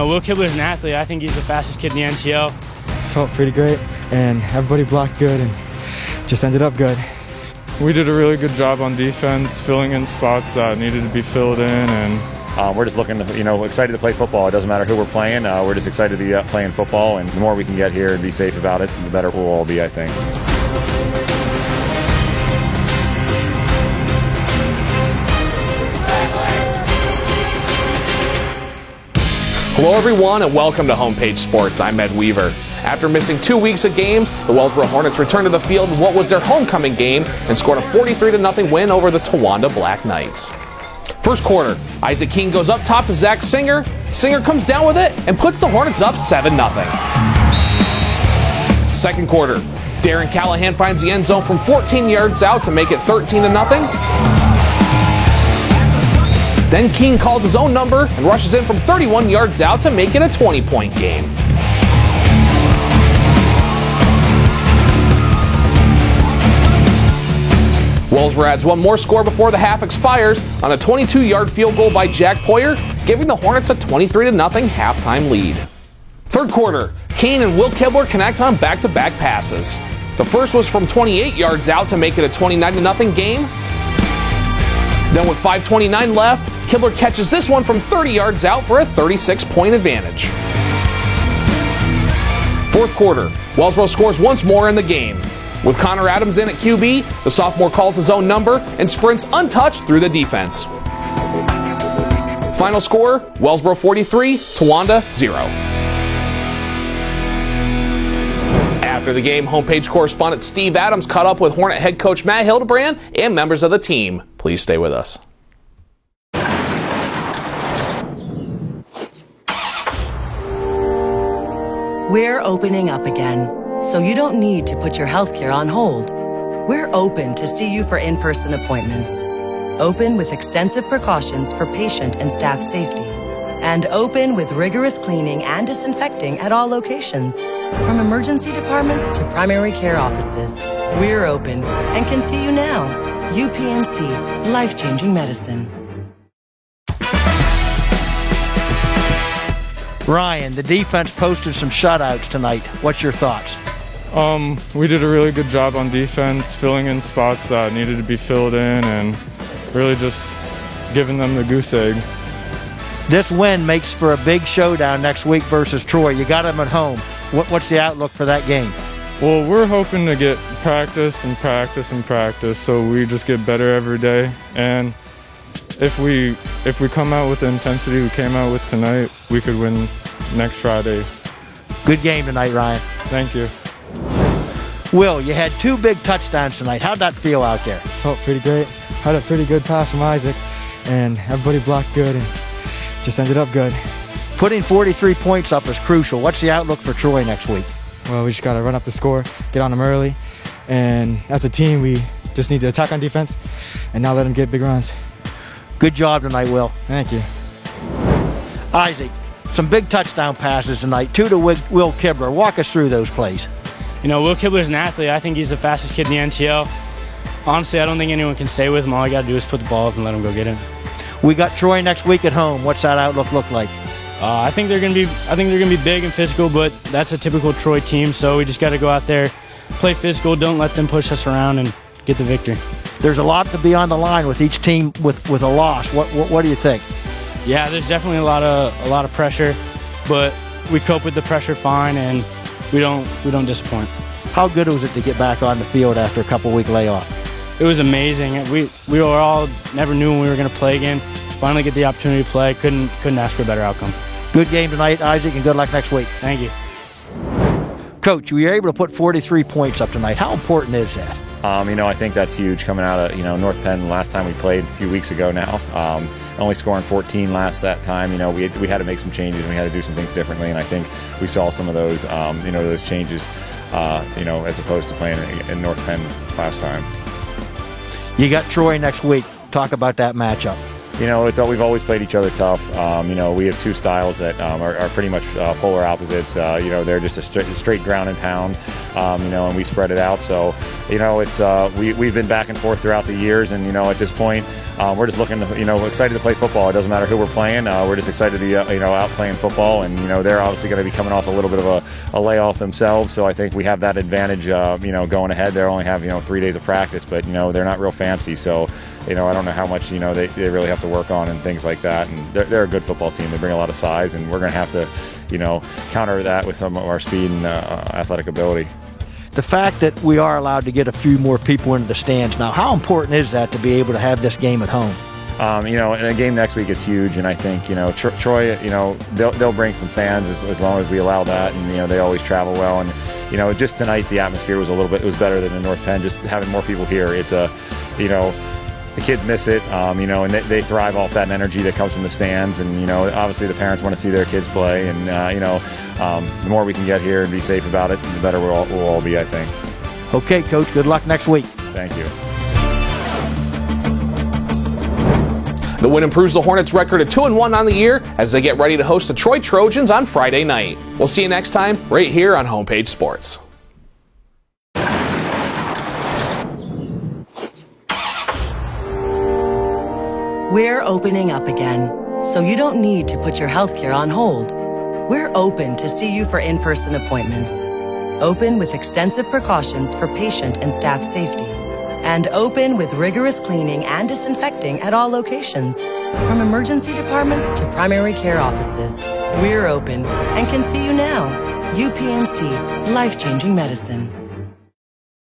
Will Kibler's an athlete. I think he's the fastest kid in the NTO. Felt pretty great, and everybody blocked good and just ended up good. We did a really good job on defense, filling in spots that needed to be filled in, and we're just looking to, excited to play football. It doesn't matter who we're playing. We're just excited to be playing football, and the more we can get here and be safe about it, the better we'll all be, I think. Hello everyone and welcome to Homepage Sports. I'm Ed Weaver. After missing 2 weeks of games, the Wellsboro Hornets returned to the field in what was their homecoming game and scored a 43-0 win over the Towanda Black Knights. First quarter, Isaac King goes up top to Zach Singer. Singer comes down with it and puts the Hornets up 7-0. Second quarter, Darren Callahan finds the end zone from 14 yards out to make it 13-0. Then King calls his own number and rushes in from 31 yards out to make it a 20-point game. Wellsboro adds one more score before the half expires on a 22-yard field goal by Jack Poyer, giving the Hornets a 23-0 halftime lead. Third quarter, Kane and Will Kibler connect on back-to-back passes. The first was from 28 yards out to make it a 29-0 game. Then with 5:29 left, Kibler catches this one from 30 yards out for a 36-point advantage. Fourth quarter, Wellsboro scores once more in the game. With Connor Adams in at QB, the sophomore calls his own number and sprints untouched through the defense. Final score, Wellsboro 43, Towanda 0. After the game, Homepage correspondent Steve Adams caught up with Hornet head coach Matt Hildebrand and members of the team. Please stay with us. We're opening up again, so you don't need to put your healthcare on hold. We're open to see you for in-person appointments. Open with extensive precautions for patient and staff safety. And open with rigorous cleaning and disinfecting at all locations, from emergency departments to primary care offices. We're open and can see you now. UPMC, life-changing medicine. Ryan, the defense posted some shutouts tonight. What's your thoughts? We did a really good job on defense, filling in spots that needed to be filled in, and really just giving them the goose egg. This win makes for a big showdown next week versus Troy. You got them at home. What's the outlook for that game? Well, we're hoping to get practice and practice and practice, so we just get better every day. And if we come out with the intensity we came out with tonight, we could win next Friday. Good game tonight, Ryan. Thank you. Will, you had 2 big touchdowns tonight. How'd that feel out there? Felt pretty great. Had a pretty good pass from Isaac, and everybody blocked good and just ended up good. Putting 43 points up is crucial. What's the outlook for Troy next week? Well, we just got to run up the score, get on them early, and as a team, we just need to attack on defense and not let them get big runs. Good job tonight, Will. Thank you. Isaac, some big touchdown passes tonight, 2 to Will Kibler. Walk us through those plays. Will Kibler's an athlete. I think he's the fastest kid in the NTO. Honestly, I don't think anyone can stay with him. All I got to do is put the ball up and let him go get it. We got Troy next week at home. What's that outlook look like? I think they're gonna be big and physical, but that's a typical Troy team. So we just got to go out there, play physical. Don't let them push us around and get the victory. There's a lot to be on the line with each team with a loss. What do you think? Yeah, there's definitely a lot of pressure, but we cope with the pressure fine, and we don't disappoint. How good was it to get back on the field after a couple-week layoff? It was amazing. We were all never knew when we were going to play again. Finally get the opportunity to play. Couldn't ask for a better outcome. Good game tonight, Isaac, and good luck next week. Thank you. Coach, we were able to put 43 points up tonight. How important is that? I think that's huge coming out of, North Penn last time we played a few weeks ago now. Only scoring 14 that time. We had to make some changes and we had to do some things differently, and I think we saw some of those, those changes, as opposed to playing in North Penn last time. You got Troy next week. Talk about that matchup. We've always played each other tough. We have 2 styles that are pretty much polar opposites. They're just a straight ground and pound, and we spread it out. So, we've been back and forth throughout the years, and at this point, we're just looking to, excited to play football. It doesn't matter who we're playing. We're just excited to be, out playing football. And, they're obviously going to be coming off a little bit of a layoff themselves. So I think we have that advantage, going ahead. They only have, 3 days of practice, but, they're not real fancy. So, I don't know how much, they really have to work on and things like that. And they're a good football team. They bring a lot of size, and we're going to have to, counter that with some of our speed and athletic ability. The fact that we are allowed to get a few more people into the stands now, how important is that to be able to have this game at home? And a game next week is huge, and I think, Troy, they'll bring some fans as long as we allow that, and, they always travel well. And, just tonight the atmosphere was it was better than in North Penn, just having more people here. It's the kids miss it, and they thrive off that energy that comes from the stands. And, obviously the parents want to see their kids play. And, the more we can get here and be safe about it, the better we'll all be, I think. Okay, Coach, good luck next week. Thank you. The win improves the Hornets' record to 2-1 on the year as they get ready to host the Troy Trojans on Friday night. We'll see you next time right here on Homepage Sports. We're opening up again, so you don't need to put your healthcare on hold. We're open to see you for in-person appointments. Open with extensive precautions for patient and staff safety. And open with rigorous cleaning and disinfecting at all locations, from emergency departments to primary care offices. We're open and can see you now. UPMC, life-changing medicine.